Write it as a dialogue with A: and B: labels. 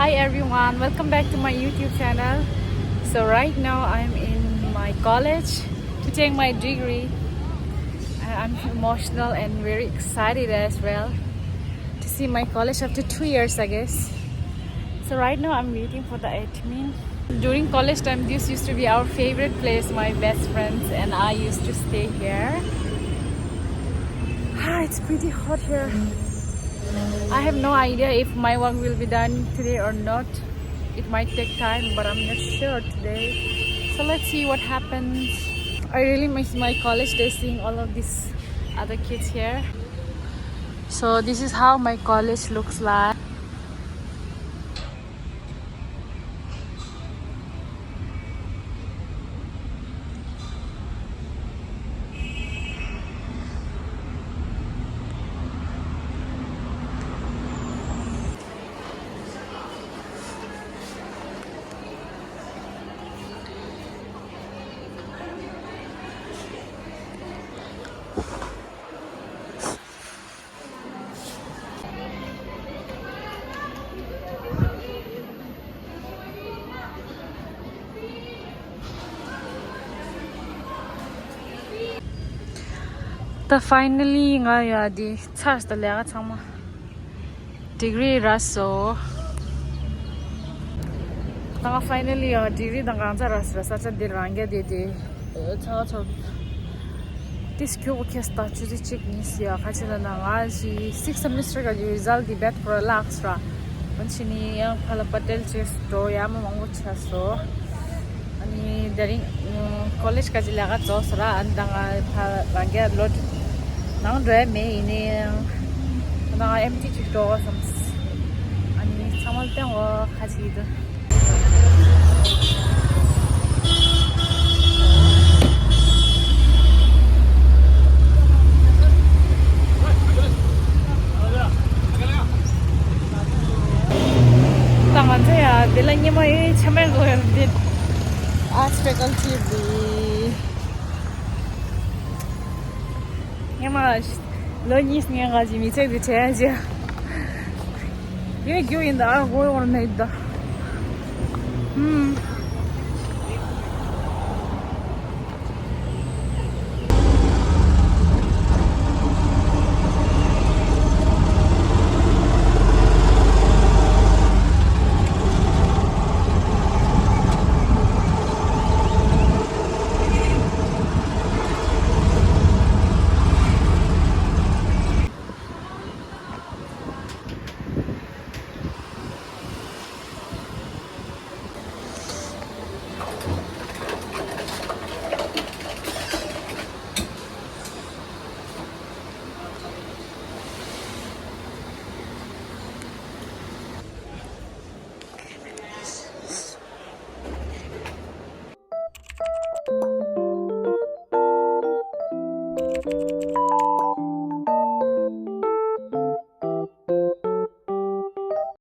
A: Hi everyone, welcome back to my YouTube channel. So right now I'm in my college to take my degree. I'm emotional and very excited as well to see my college after 2 years, I guess. So right now I'm waiting for the admin. During college time, this used to be our favorite place. My best friends and I used to stay here. It's pretty hot here. I have no idea if my work will be done today or not. It might take time, but I'm not sure today. So let's see what happens. I really miss my college days, seeing all of these other kids here. So this is how my college looks like. The finally nga ya di charge the lega chama degree raso tanga finally ya degree danga cha rasa cha de rangya de cha this kyo ke sta chu ji check ni sia kha chela na nga ji 6 semester ga result di bet for lakhs ra panchini ya phala patel che sto ya ma mangu cha so ani dari college ka ji laga chos ra andanga rangya lot nang dre me ini na empty door some ani chamal te ho khaji de tangan saya bilangnya mau chamel go di arts faculty di Mas lo nis niya gaji mi check di cheja ye gyo in da go on na idda